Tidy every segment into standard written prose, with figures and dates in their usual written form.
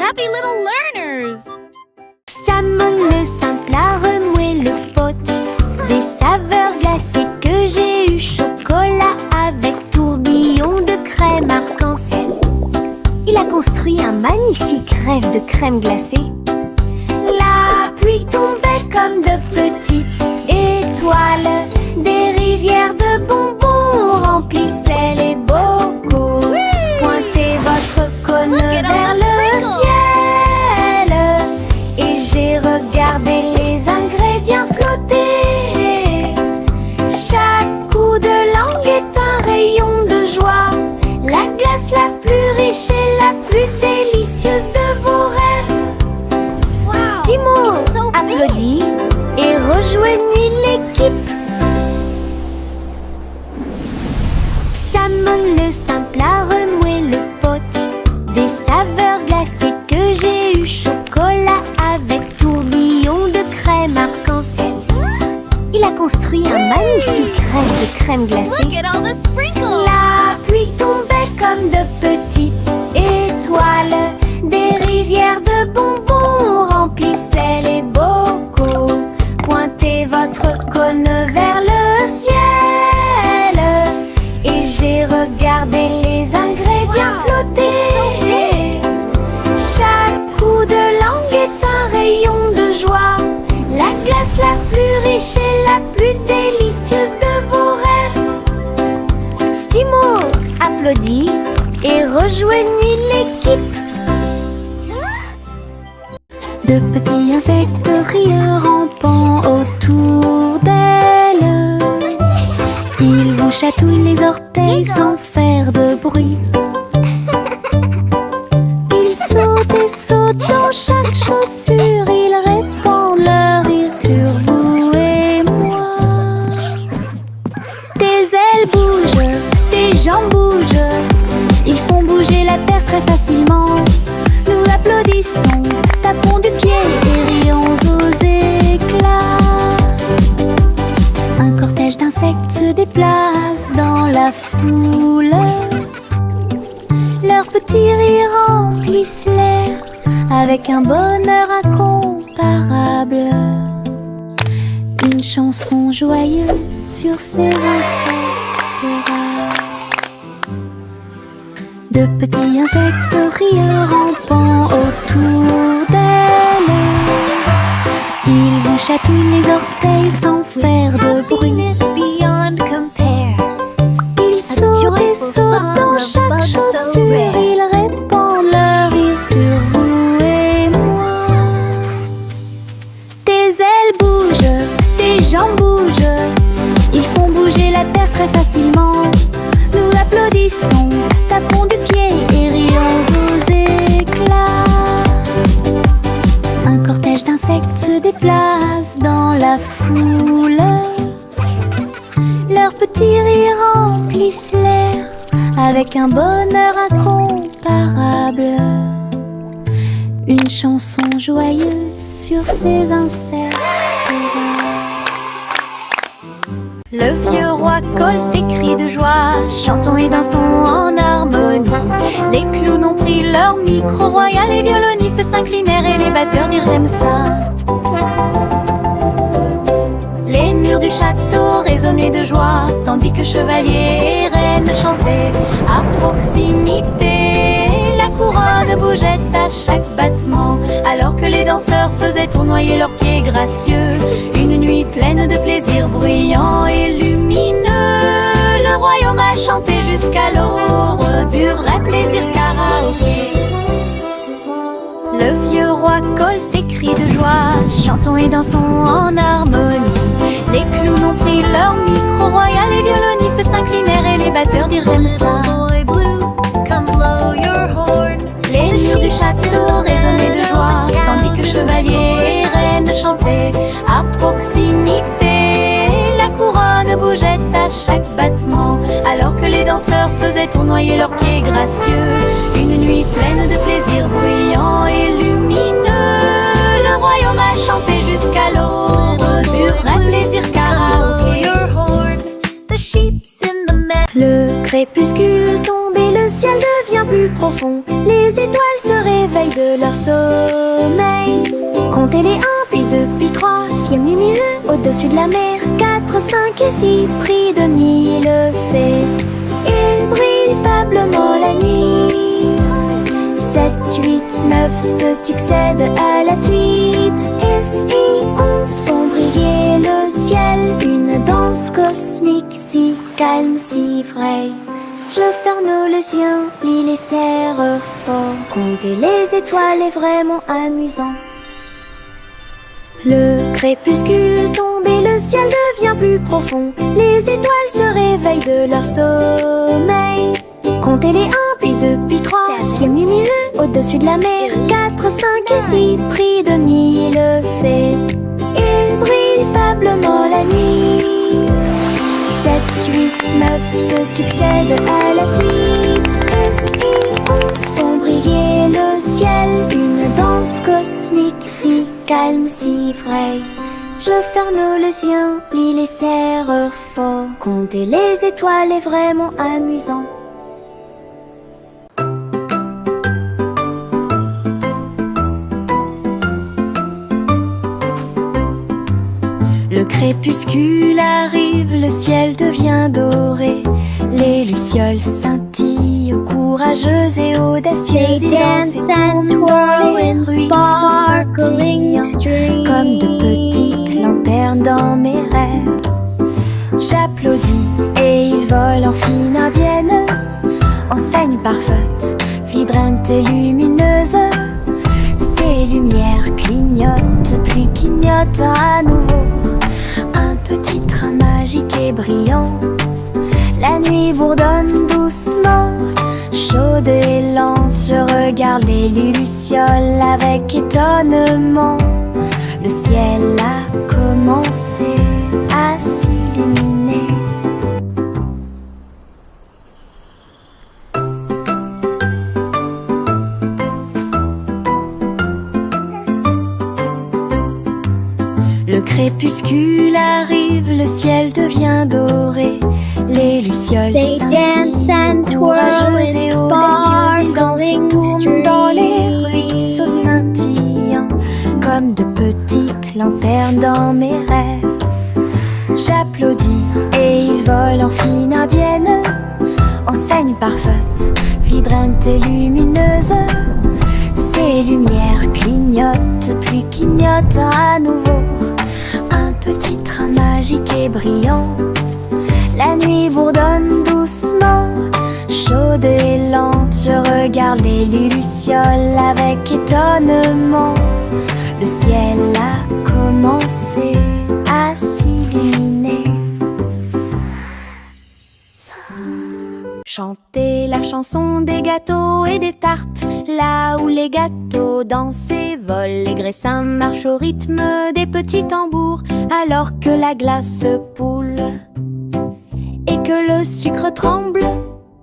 happy little learners! Salmon le simple a remué le pot. Des saveurs glacées que j'ai eu. Chocolat avec tourbillon de crème arc-en-ciel. Il a construit un magnifique rêve de crème glacée. La pluie tombait comme de petites étoiles. Des rivières de bonbons remplissaient les bocaux. Pointez votre cône vers le ciel et j'ai regardé les ingrédients flotter. Chaque coup de langue est un rayon de joie. La glace la plus riche et la plus délicieuse de vos rêves. Simo applaudit et rejoignit l'équipe. Salmon le simple a remué le pot. Des saveurs glacées que j'ai eu. Chocolat avec tourbillon de crème arc-en-ciel. Il a construit un magnifique rêve de crème glacée. Look at all the sprinkles! La pluie tombait comme de petites étoiles. Des rivières de bonbons remplissaient les bocaux. Pointez votre cône vers le ciel et j'ai regardé les ingrédients flotter. Chaque coup de langue est un rayon de joie. La glace la plus riche et la plus délicieuse de vos rêves. Simo applaudit et rejoignit l'équipe. De petits insectes rieurs rampant autour d'elle. Ils vous chatouillent les orteils sans faire de bruit. Ils sautent et sautent dans chaque chaussure. Ils répandent leur rire sur vous et moi. Des ailes bougent, des jambes bougent. Ils font bouger la terre très facilement. Nous applaudissons, tapons du pied et rions aux éclats. Un cortège d'insectes se déplace dans la foule. Leurs petits rires remplissent l'air avec un bonheur incomparable. Une chanson joyeuse sur ces insectes rares. De petits insectes rieurs rampant autour d'elle. Ils vous chatouillent les orteils sans faire de bruit. Ils sautent et sautent dans chaque chaussure. Ils répandent leur rire sur vous et moi. Des ailes bougent, des jambes bougent. Ils font bouger la terre très facilement. Nous applaudissons, tapons du pied et rions aux éclats. Un cortège d'insectes se déplace dans la foule. Leurs petits rires remplissent l'air avec un bonheur incomparable. Une chanson joyeuse sur ces insectes rares. Le vieux roi colle ses cris de joie, chantons et dansons en harmonie. Les clowns ont pris leur micro royal, les violonistes s'inclinèrent et les batteurs dirent j'aime ça. Les murs du château résonnaient de joie, tandis que chevaliers et reines chantaient à proximité. La couronne bougeait à chaque battement, alors que les danseurs faisaient tournoyer leurs pieds gracieux. Une nuit pleine de plaisir bruyant et lumineux. Le royaume a chanté jusqu'à l'aube du vrai plaisir karaoké. Le vieux roi colle ses cris de joie, chantons et dansons en harmonie. Les clowns ont pris leur micro royal, les violonistes s'inclinèrent et les batteurs dirent j'aime ça. Les murs du château résonnaient de joie, tandis que chevaliers et reines chantaient à proximité. La couronne bougeait à chaque battement, alors que les danseurs faisaient tournoyer leurs pieds gracieux. Une nuit pleine de plaisir bruyant et lumineux. Le royaume a chanté jusqu'à l'aube du vrai plaisir karaoké. Le crépuscule tombe et le ciel devient plus profond. Les étoiles se réveillent réveillent de leur sommeil. Comptez les 1, puis 2, puis 3, ciel lumineux au-dessus de la mer. 4, 5 et 6, prix de mille fées. Il brille faiblement la nuit. 7, 8, 9 se succèdent à la suite. S, I, 11 font briller le ciel. Une danse cosmique si calme, si vraie. Je ferme les yeux, plie les serres fort. Compter les étoiles est vraiment amusant. Le crépuscule tombe et le ciel devient plus profond. Les étoiles se réveillent de leur sommeil. Comptez les 1, puis 2, puis 3, ciel lumineux au-dessus de la mer. 4, 5 et 6, prix de mille fées. Il brille faiblement la nuit. 7, 8, 9 se succèdent à la suite. S, I, 11 font briller le ciel. Une danse cosmique si calme, si vraie. Je ferme les yeux, plie les serres fort. Compter les étoiles est vraiment amusant. Le crépuscule arrive, le ciel devient doré. Les lucioles scintillent, courageuses et audacieuses. Ils dansent et tournent dans les ruisseaux scintillants, comme de petites lanternes dans mes rêves. J'applaudis et ils volent en fine indienne. Enseigne parfaite, vibrante et lumineuse. Ces lumières clignotent, puis clignotent à nouveau. Un petit train magique et brillant. La nuit bourdonne doucement, chaude et lente. Je regarde les lucioles avec étonnement. Le ciel a commencé à s'illuminer. Le crépuscule arrive, le ciel devient doré. Les lucioles scintillent, courageuses et audacieuses. Ils dansent et tournent dans les ruisseaux scintillants, comme de petites lanternes dans mes rêves. J'applaudis et ils volent en fine indienne. Enseigne parfaite, vibrante et lumineuse. Ces lumières clignotent, puis clignotent à nouveau. Un petit train magique et brillant. La nuit bourdonne doucement, chaude et lente. Je regarde les lucioles avec étonnement. Le ciel a commencé à s'illuminer. Chantez la chanson des gâteaux et des tartes. Là où les gâteaux dansent et volent, les graissins marchent au rythme des petits tambours. Alors que la glace se poule et que le sucre tremble,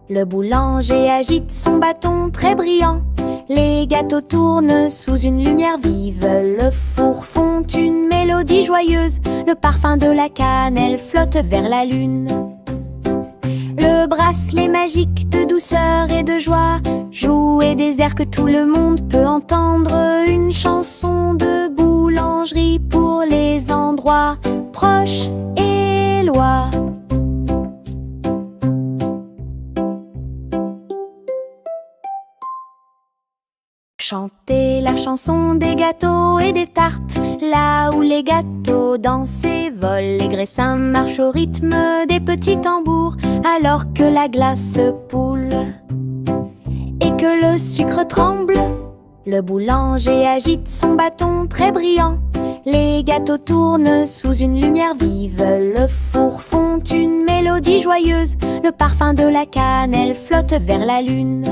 le boulanger agite son bâton très brillant. Les gâteaux tournent sous une lumière vive. Le four fond une mélodie joyeuse. Le parfum de la cannelle flotte vers la lune. Le bracelet magique de douceur et de joie joue et des airs que tout le monde peut entendre. Une chanson de boulangerie pour les endroits proches et loin. Chantez la chanson des gâteaux et des tartes. Là où les gâteaux dansent et volent, les graissins marchent au rythme des petits tambours. Alors que la glace se poule et que le sucre tremble, le boulanger agite son bâton très brillant. Les gâteaux tournent sous une lumière vive. Le four fond une mélodie joyeuse. Le parfum de la cannelle flotte vers la lune.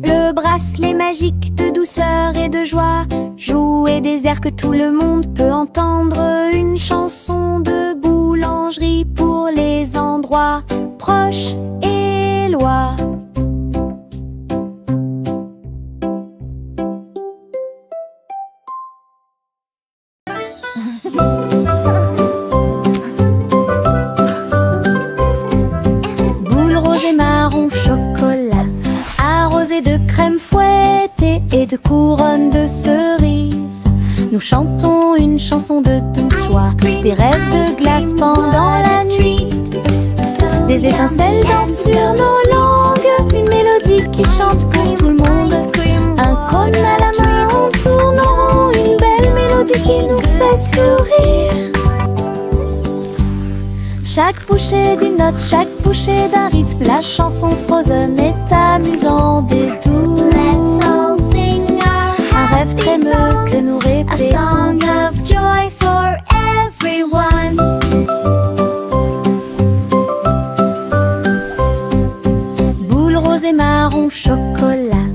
Le bracelet magique de douceur et de joie joue et des airs que tout le monde peut entendre. Une chanson de boulangerie pour les endroits proches et loin. Boule rose et marron chocolat, arrosé de crème fouettée. de couronnes de cerises. Nous chantons une chanson de douce soie, des rêves de glace pendant la nuit. Des étincelles dansent sur nos langues, une mélodie qui chante pour tout le monde. Un cône à la main, on tourne en rond, une belle mélodie qui nous fait sourire. Chaque bouchée d'une note, chaque bouchée d'un rythme, la chanson Frozen est amusante et douce. Let's all sing Un rêve trémeux que nous a répétons. song of joy for everyone. Boule rose et marron chocolat,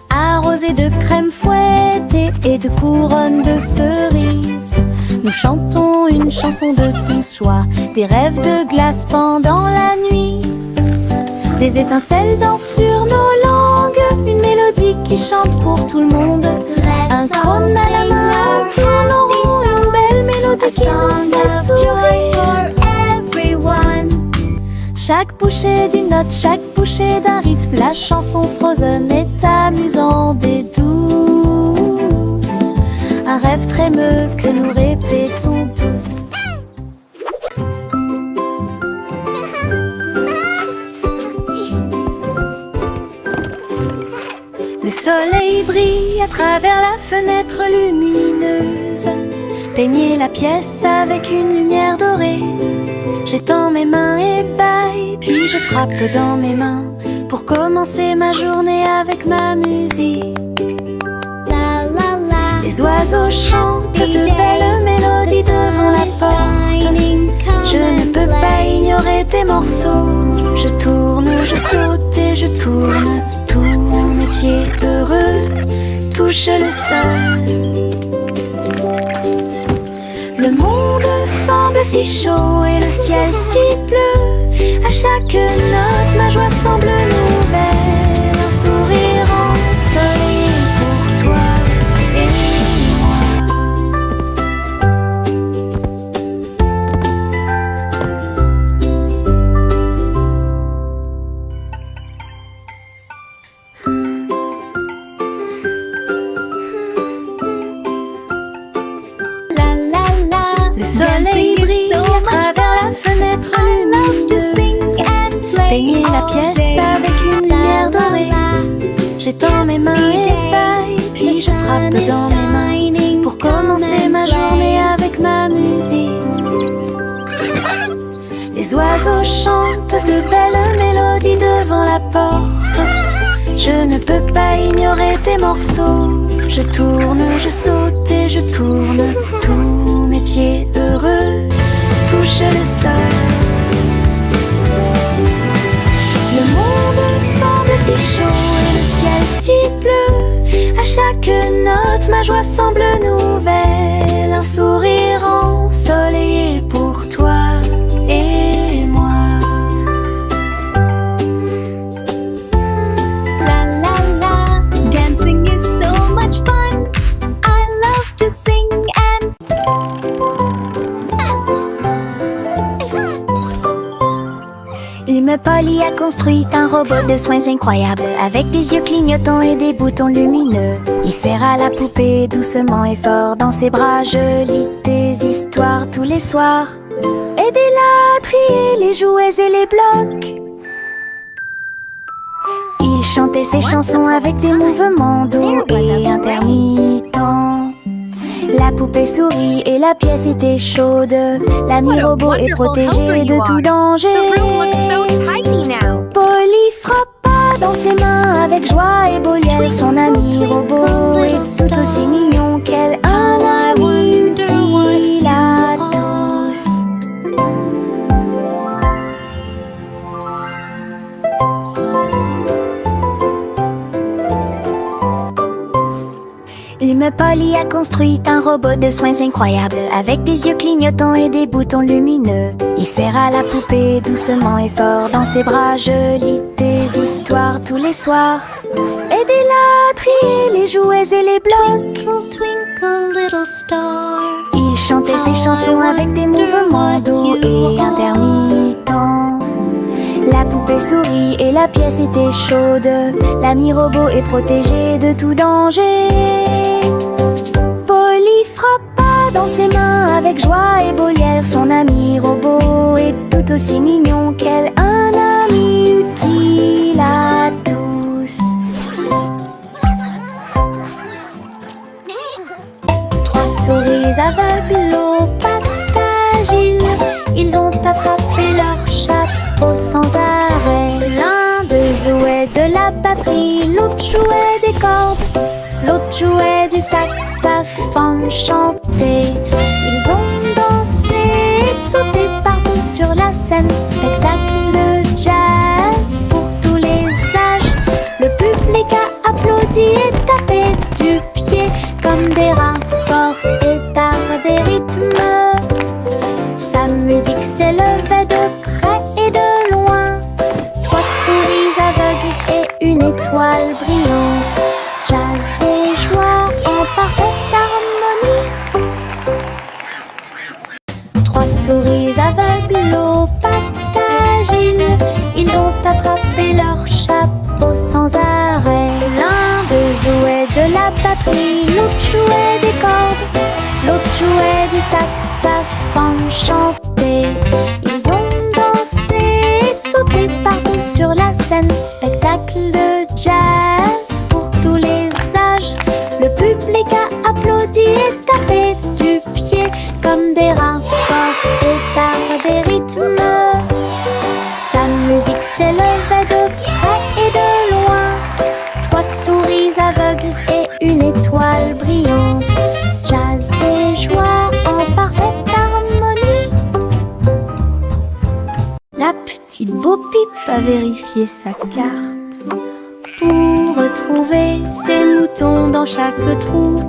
arrosé de crème fouettée et de couronnes de cerises. Nous chantons une chanson de douce joie, des rêves de glace pendant la nuit. Des étincelles dansent sur nos langues, une mélodie qui chante pour tout le monde. Un cône à la main, on tourne en rond, une belle mélodie qui nous fait sourire. Chaque bouchée d'une note, chaque bouchée d'un rythme, la chanson Frozen est amusante et douce. Un rêve trémeux que nous répétons tous. Le soleil brille à travers la fenêtre lumineuse. Peignez la pièce avec une lumière dorée. J'étends mes mains ébahies, puis je frappe dans mes mains pour commencer ma journée avec ma musique. La la la. Les oiseaux chantent de belles mélodies devant la porte. Je ne peux pas ignorer tes morceaux. Je tourne, je saute et je tourne. Tous mes pieds heureux touchent le sol. Le monde semble si chaud et le ciel si bleu. À chaque note, ma joie semble nouvelle. Un sourire ensoleillé pour toi et moi. La la la. Le soleil brille à travers la fenêtre lumineuse. Peignez la pièce avec une lumière dorée. J'étends mes mains ébahies, puis je frappe dans mes mains pour commencer ma journée avec ma musique. Les oiseaux chantent de belles mélodies devant la porte. Je ne peux pas ignorer tes morceaux. Je tourne, je saute et je tourne. Tous mes pieds heureux touchent le sol. Le monde semble si chaud et le ciel si bleu. À chaque note, ma joie semble nouvelle. Un sourire ensoleillé pour toi et moi. La la la. Dancing is so much fun. I love to sing and Une Polly a construit un robot de soins incroyable, avec des yeux clignotants et des boutons lumineux. Il serre à la poupée doucement et fort dans ses bras. Je lis tes histoires tous les soirs. Aidez-la à trier les jouets et les blocs. Il chantait ses chansons avec des mouvements doux et intermittents. La poupée sourit et la pièce était chaude. L'ami robot est protégé de tout danger. Polly frappa dans ses mains avec joie et beau liel. Son ami robot est tout aussi mignon qu'elle. Un ami utile à tous. Une Polly a construit un robot de soins incroyable, avec des yeux clignotants et des boutons lumineux. Il serre à la poupée doucement et fort dans ses bras. Je lis tes histoires tous les soirs. Aidez-la à trier les jouets et les blocs. twinkle twinkle little star. Il chantait ses chansons avec des mouvements doux et intermittents. La poupée poupée sourit et la pièce était chaude. L'ami robot est protégé de tout danger. Polly frappa dans ses mains avec joie et Molière. Son ami robot est tout aussi mignon qu'elle, un ami utile à tous. Trois souris aveugles aux pattes agiles, ils ont attrapé leur chapeau sans arrêt. L'un d'eux jouait de la batterie, l'autre jouait des cordes, l'autre jouait du saxophone chanté. Ils ont dansé et sauté partout sur la scène. Spectacle de jazz pour tous les âges. Le public a applaudi et tapé du pied comme des rapports et tard des rythmes. Sa musique s'élevait de près et de loin. Trois souris aveugles et une étoile brillante. Jazz et joie en parfaite harmonie. Trois souris aveugles aux pattes agiles, ils ont attrapé leur chapeau sans arrêt. L'un d'eux jouait de la batterie, l'autre jouait des cordes, l'autre jouait du saxophone chanté. Ils ont dansé et sauté partout sur la scène. Spectacle de jazz pour tous les âges. Le public a applaudi et tapé du pied comme des rapports et tard des rythmes. Sa musique s'élevait de près et de loin. Trois souris aveugles et une étoile brillante. Jazz et joie en parfaite harmonie. La petite Bo-Peep a vérifié sa carte pour retrouver ses moutons dans chaque trou.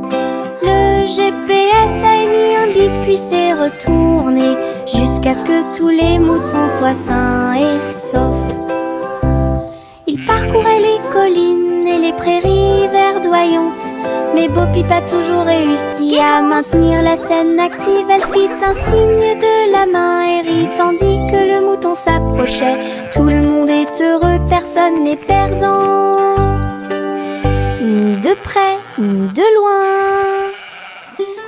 Le GPS a émis un bip puis s'est retourné jusqu'à ce que tous les moutons soient sains et saufs. Il parcourait les collines et les prairies verdoyantes, mais Bo-Peep a toujours réussi à maintenir la scène active. Elle fit un signe de la main et rit tandis que le mouton s'approchait. Tout le monde est heureux, personne n'est perdant, ni de près ni de loin.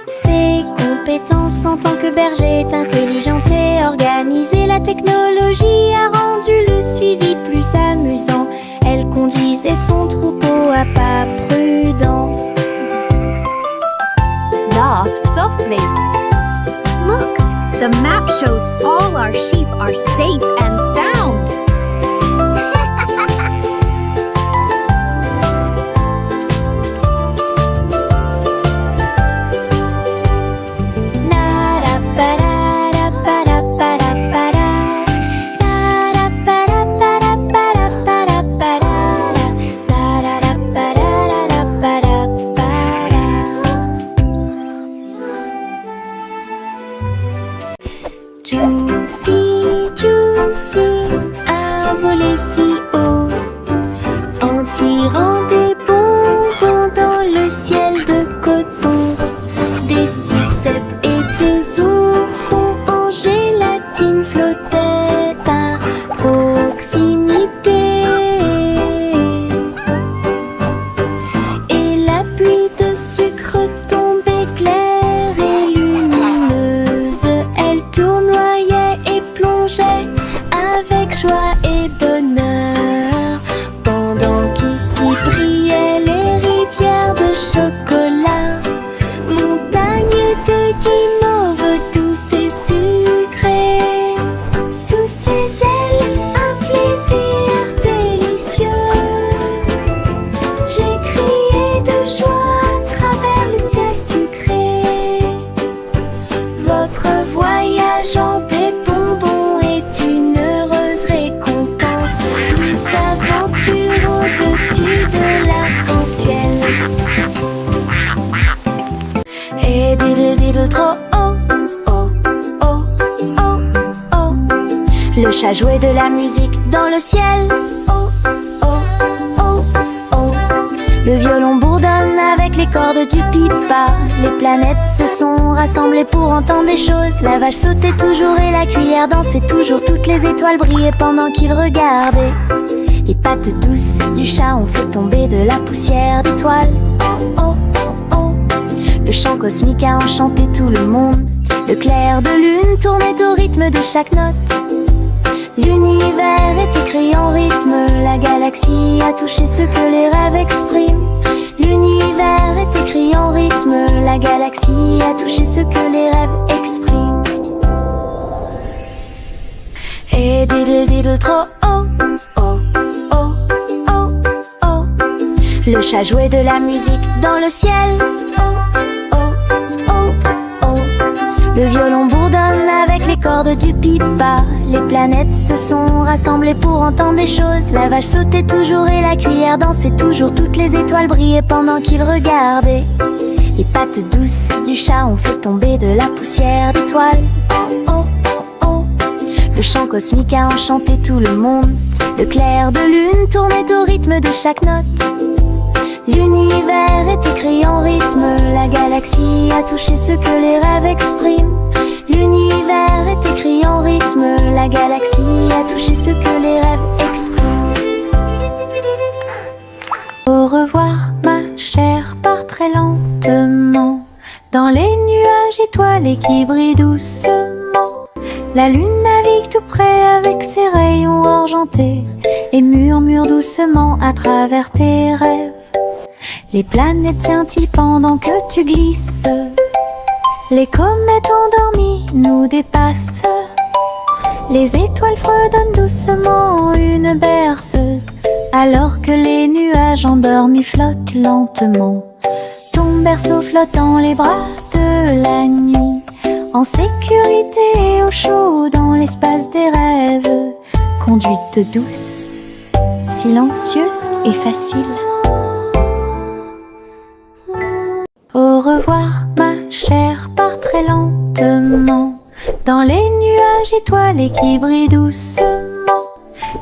Ses compétences en tant que berger est intelligente et organisée. La technologie a rendu le suivi plus amusant. Elle conduisait son troupeau à pas prudents. Walk softly. Look, the map shows all our sheep are safe and sound. Juicy, Juicy a volé si haut en tirant des bonbons dans le ciel de coton. Des sucettes et des oursons en gélatine flottaient à proximité. Et la pluie de sucre tombait claire et lumineuse. Elle tournoyait et plongeait avec joie et bonheur, pendant qu'ici brillaient les rivières de chocolat, montagnes de guimauve douces et sucrées. Sous ses ailes, un plaisir délicieux. J'ai crié de joie à travers le ciel sucré. Votre voyage en des bonbons est une heureuse récompense. Douce aventure au-dessus de l'arc-en-ciel. Et diddle diddle trop oh, oh, oh, oh, oh. Le chat jouait de la musique dans le ciel. Oh, oh, oh, oh. Le violon bourdonne avec les cordes du pipa. les planètes se sont rassemblées pour entendre des choses. La vache sautait toujours et la cuillère dansait toujours. Toutes les étoiles brillaient pendant qu'ils regardaient. Les pattes douces du chat ont fait tomber de la poussière d'étoiles. Oh, oh, oh. Le chant cosmique a enchanté tout le monde. Le clair de lune tournait au rythme de chaque note. L'univers est écrit en rythme. La galaxie a touché ce que les rêves expriment. L'univers est écrit en rythme. La galaxie a touché ce que les rêves expriment. Et diddle diddle tro oh, oh, oh, oh, oh. Le chat jouait de la musique dans le ciel. Oh, oh, oh, oh. Le violon bourdonne avec les cordes du pipa. Les planètes se sont rassemblées pour entendre des choses. La vache sautait toujours et la cuillère dansait toujours. Toutes les étoiles brillaient pendant qu'ils regardaient. Les pattes douces du chat ont fait tomber de la poussière d'étoiles. Oh, oh, oh. Le chant cosmique a enchanté tout le monde. Le clair de lune tournait au rythme de chaque note. L'univers est écrit en rythme. La galaxie a touché ce que les rêves expriment. L'univers est écrit en rythme. La galaxie a touché ce que les rêves expriment. Au revoir ma chère, pars très lentement dans les nuages étoilés qui brillent doucement. La lune navigue tout près avec ses rayons argentés et murmure doucement à travers tes rêves. Les planètes scintillent pendant que tu glisses. Les comètes endormies nous dépassent. Les étoiles fredonnent doucement une berceuse, alors que les nuages endormis flottent lentement. Ton berceau flotte dans les bras de la nuit, en sécurité et au chaud dans l'espace des rêves. Conduite douce, silencieuse et facile. Au revoir ma chère, pars très lentement dans les nuages étoilés qui brillent doucement.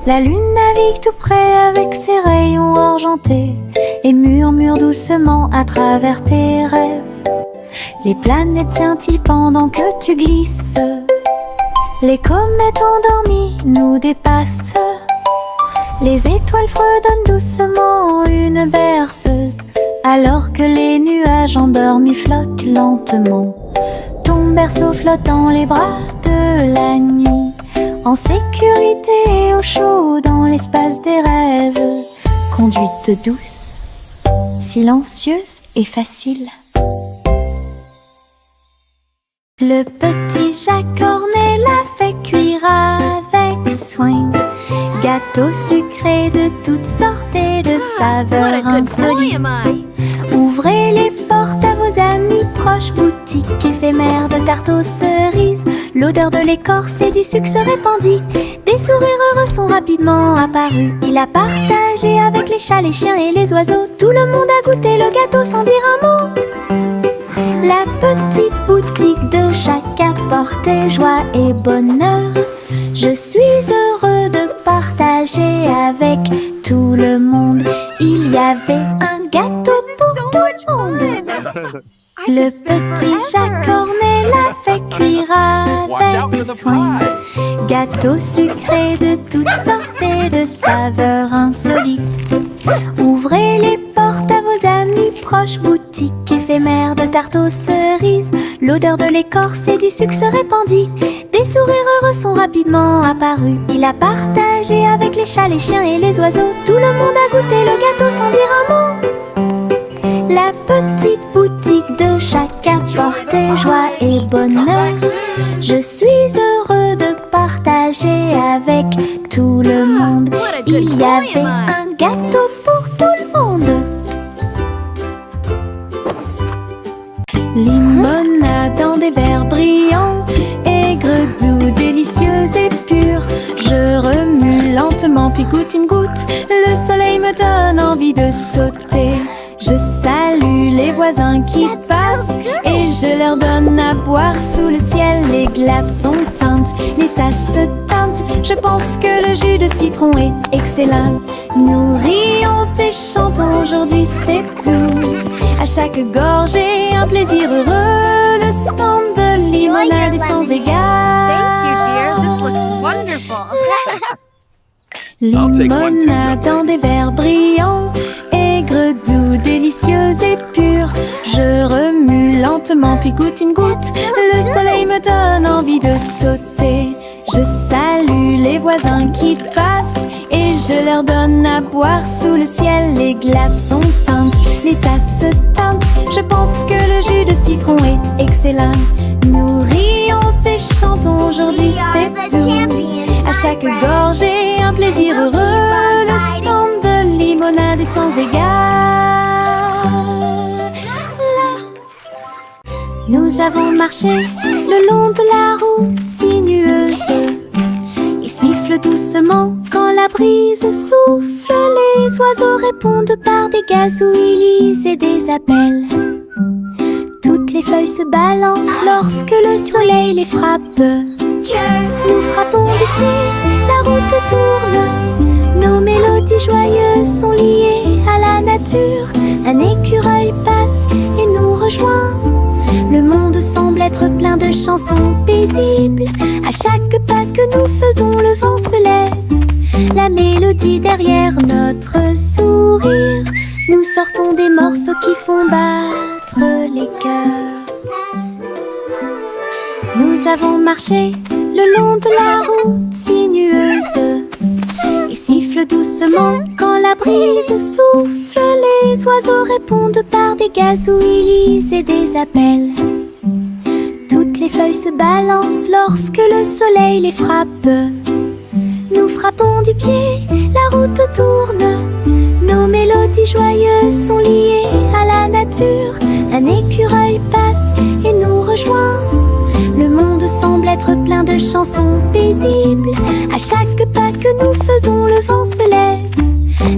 La lune navigue tout près avec ses rayons argentés et murmure doucement à travers tes rêves. Les planètes scintillent pendant que tu glisses. Les comètes endormies nous dépassent. Les étoiles fredonnent doucement une berceuse, alors que les nuages endormis flottent lentement. Ton berceau flotte dans les bras de la nuit, en sécurité et au chaud dans l'espace des rêves. Conduite douce, silencieuse et facile. Le petit chat cornet l'a fait cuire avec soin. Gâteau sucré de toutes sortes et de saveurs insolites. Ouvrez les portes à vos amis proches, boutique éphémère de tarte aux cerises. L'odeur de l'écorce et du sucre se répandit. Des sourires heureux sont rapidement apparus. Il a partagé avec les chats, les chiens et les oiseaux. Tout le monde a goûté le gâteau sans dire un mot. La petite boutique de chaque apportait joie et bonheur. Je suis heureux de partager avec tout le monde. Il y avait un gâteau pour tout le monde. Le petit chat cornet l'a fait cuire avec soin. Gâteau sucré de toutes sortes et de saveurs insolites. Ouvrez les portes à vos amis proches, boutique éphémère de tarte aux cerises. L'odeur de l'écorce et du sucre se répandit. Des sourires heureux sont rapidement apparus. Il a partagé avec les chats, les chiens et les oiseaux. Tout le monde a goûté le gâteau sans dire un mot. La petite boutique de chaque apportait joie et bonheur. Je suis heureux de partager avec tout le monde. Il y avait un gâteau pour tout le monde. Limonade dans des verres brillants, aigre, doux, délicieuse et pure. Je remue lentement puis goûte une goutte. Le soleil me donne envie de sauter. Je salue les voisins qui passent et je leur donne à boire sous le ciel. Les glaçons teintent, les tasses se teintent. Je pense que le jus de citron est excellent. Nous rions et chantons, aujourd'hui c'est tout. À chaque gorgée, un plaisir heureux. Le stand de limonade est sans égal. Thank you, dear. This looks wonderful. Limonade dans des verres brillants, aigre, doux, délicieuse et pure. Je remue lentement puis goûte une goutte. Le soleil me donne envie de sauter. Je salue les voisins qui passent et je leur donne à boire sous le ciel. Les glaçons teintent, les tasses se teintent. Je pense que le jus de citron est excellent. Nous rions et chantons aujourd'hui, c'est tout. À chaque gorgée, un plaisir heureux. Le stand de limonade est sans égal. Nous avons marché le long de la route sinueuse et siffle doucement quand la brise souffle. Les oiseaux répondent par des gazouillis et des appels. Toutes les feuilles se balancent lorsque le soleil les frappe. Nous frappons du pied, la route tourne. Nos mélodies joyeuses sont liées à la nature. Un écureuil passe et nous rejoint. Le monde semble être plein de chansons paisibles. À chaque pas que nous faisons, le vent se lève. La mélodie derrière notre sourire. Nous sortons des morceaux qui font battre les cœurs. Nous avons marché le long de la route sinueuse et siffle doucement quand la brise souffle. Les oiseaux répondent par des gazouillis et des appels. Toutes les feuilles se balancent lorsque le soleil les frappe. Nous frappons du pied, la route tourne. Nos mélodies joyeuses sont liées à la nature. Un écureuil passe et nous rejoint. Le monde semble être plein de chansons paisibles. À chaque pas que nous faisons, le vent se lève.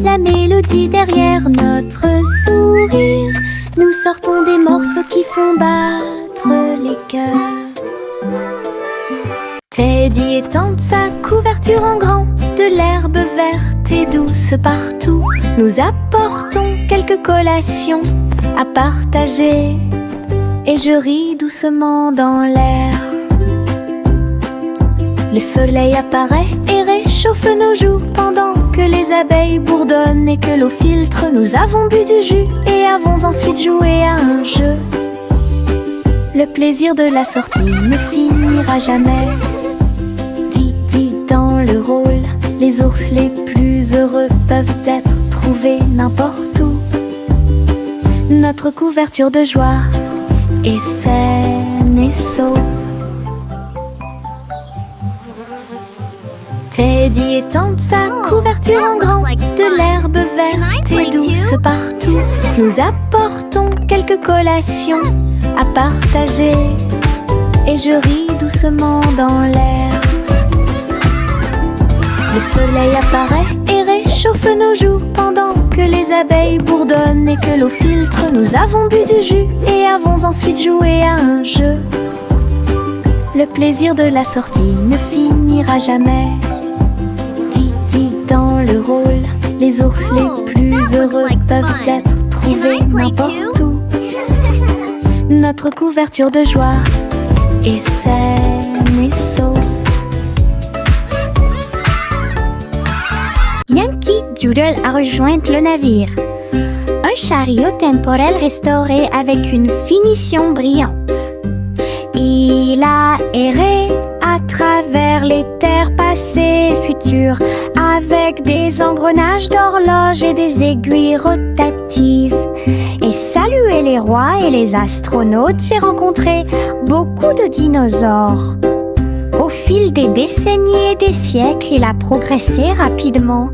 La mélodie derrière notre sourire. Nous sortons des morceaux qui font battre les cœurs. Teddy étend sa couverture en grand, de l'herbe verte et douce partout. Nous apportons quelques collations à partager et je ris doucement dans l'air. Le soleil apparaît et réchauffe nos joues pendant que les abeilles bourdonnent et que l'eau filtre. Nous avons bu du jus et avons ensuite joué à un jeu. Le plaisir de la sortie ne finira jamais. Didi dans le rôle, les ours les plus heureux peuvent être trouvés n'importe où. Notre couverture de joie est saine et sauve. Teddy étend sa couverture en grand, de l'herbe verte et douce partout. Nous apportons quelques collations à partager et je ris doucement dans l'air. Le soleil apparaît et réchauffe nos joues pendant que les abeilles bourdonnent et que l'eau filtre. Nous avons bu du jus et avons ensuite joué à un jeu. Le plaisir de la sortie ne finira jamais. Didi dans le rôle, les ours les plus heureux peuvent être trouvés n'importe où. Notre couverture de joie est saine et sauve. Yankee Doodle a rejoint le navire. Un chariot temporel restauré avec une finition brillante. Il a erré à travers les terres passées et futures, avec des engrenages d'horloge et des aiguilles rotatives. Et salué les rois et les astronautes, j'ai rencontré beaucoup de dinosaures. Au fil des décennies et des siècles, il a progressé rapidement,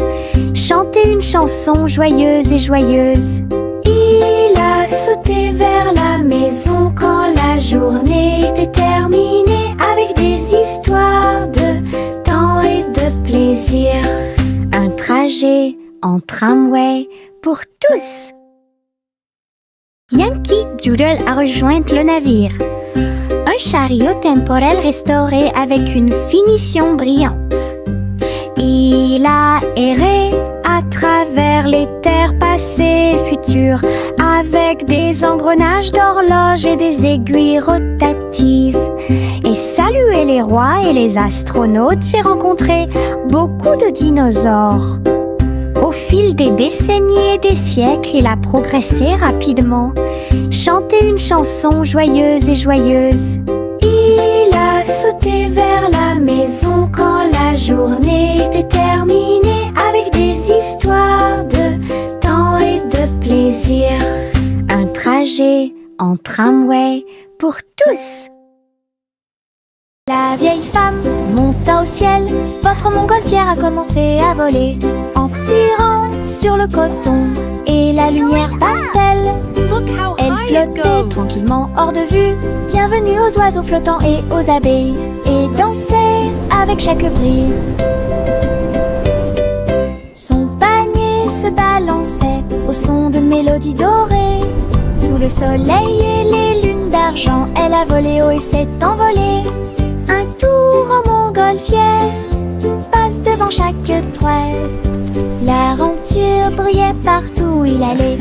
chanté une chanson joyeuse et joyeuse. Il a sauté vers la maison quand la journée était terminée, avec des histoires de temps et de plaisir. Un trajet en tramway pour tous. Yankee Doodle a rejoint le navire. Un chariot temporel restauré avec une finition brillante. Il a erré à travers les terres passées et futures, avec des engrenages d'horloge et des aiguilles rotatives. Et saluer les rois et les astronautes, j'ai rencontré beaucoup de dinosaures. Au fil des décennies et des siècles, il a progressé rapidement, chanté une chanson joyeuse et joyeuse. Il a sauté vers la maison quand la journée était terminée, avec des histoires de temps et de plaisir. Un trajet en tramway pour tous. La vieille femme monta au ciel, votre montgolfière a commencé à voler, en tirant sur le coton et la lumière pastel. Elle flottait tranquillement hors de vue, bienvenue aux oiseaux flottants et aux abeilles, et dansait avec chaque brise. Son panier se balançait au son de mélodies dorées. Sous le soleil et les lunes d'argent, elle a volé haut et s'est envolée. Un tour en montgolfière passe devant chaque trait. L'aventure brillait partout où il allait.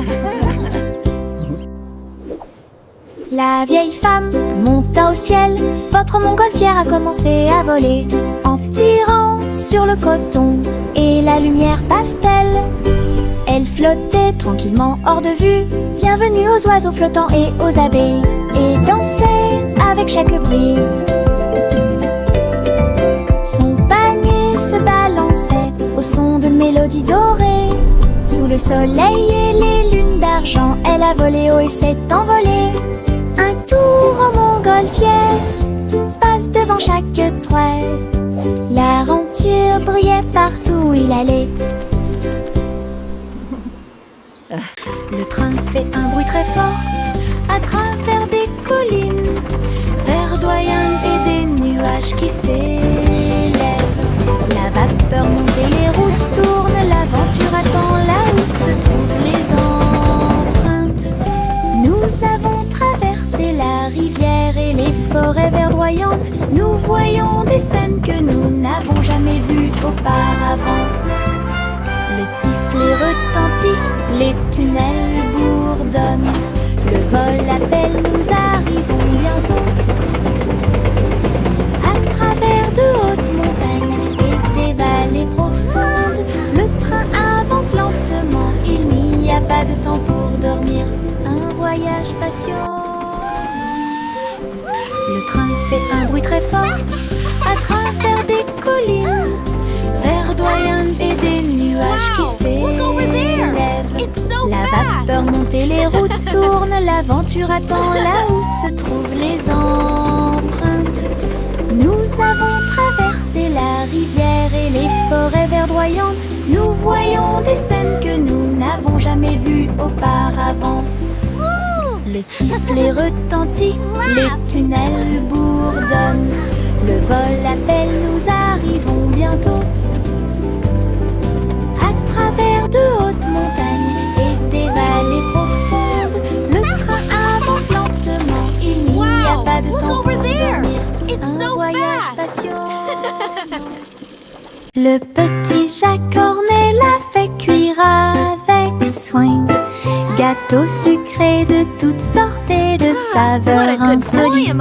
La vieille femme monta au ciel, votre montgolfière a commencé à voler, en tirant sur le coton et la lumière pastel. Elle flottait tranquillement hors de vue, bienvenue aux oiseaux flottants et aux abeilles, et dansait avec chaque brise. Son panier se balançait au son de mélodies dorées. Sous le soleil et les lunes d'argent, elle a volé haut et s'est envolée. Un tour en montgolfière passe devant chaque trait. L'aventure brillait partout où il allait. Le train fait un bruit très fort à travers des collines verdoyantes et des nuages qui s'élèvent. La vapeur monte et les roues tournent, l'aventure attend là où se trouvent les empreintes. Nous avons traversé la rivière et les forêts verdoyantes. Nous voyons des scènes que nous n'avons jamais vues auparavant. Le sifflet retentit, les tunnels bourdonnent. Le vol appelle, nous arrivons bientôt. À travers de hautes montagnes et des vallées profondes, le train avance lentement, il n'y a pas de temps pour dormir. Un voyage patient. Le train fait un bruit très fort à travers des collines verdoyantes et des nuages qui s'élèvent. La vapeur monte et les roues tournent, l'aventure attend là où se trouvent les empreintes. Nous avons traversé la rivière et les forêts verdoyantes. Nous voyons des scènes que nous n'avons jamais vues auparavant. Le sifflet retentit, les tunnels bourdonnent. Le vol appelle, nous arrivons bientôt. À travers de hautes montagnes et des vallées profondes, le train avance lentement, il n'y a pas de temps pour dormir. Un voyage patient. Le petit Jacques Cornet l'a fait cuire avec soin. Gâteaux sucrés de toutes sortes et de saveurs insolites.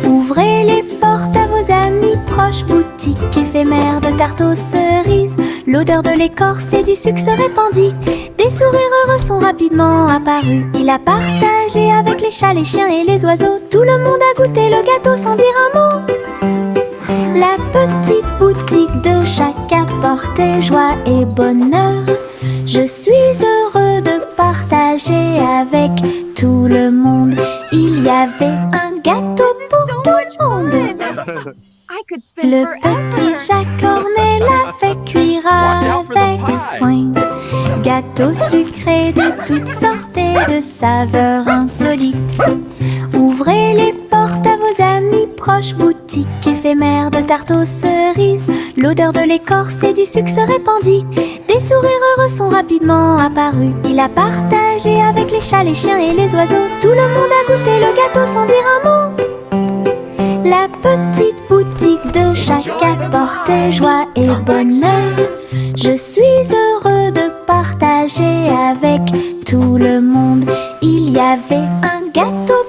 Ouvrez les portes à vos amis proches, boutique éphémère de tarte aux cerises. L'odeur de l'écorce et du sucre se répandit. Des sourires heureux sont rapidement apparus. Il a partagé avec les chats, les chiens et les oiseaux. Tout le monde a goûté le gâteau sans dire un mot. La petite boutique de Jacques apportait joie et bonheur. Je suis heureux de partager avec tout le monde. Il y avait un gâteau pour tout le monde. Le petit Jacques Cornet l'a fait cuire avec soin. Gâteau sucré de toutes sortes et de saveurs insolites. Ouvrez les portes à vos amis proches, boutique éphémère de tarte aux cerises. L'odeur de l'écorce et du sucre se répandit. Des sourires heureux sont rapidement apparus. Il a partagé avec les chats, les chiens et les oiseaux. Tout le monde a goûté le gâteau sans dire un mot. La petite boutique de Jacques apportait joie et bonheur. Je suis heureux de partager avec tout le monde. Il y avait un gâteau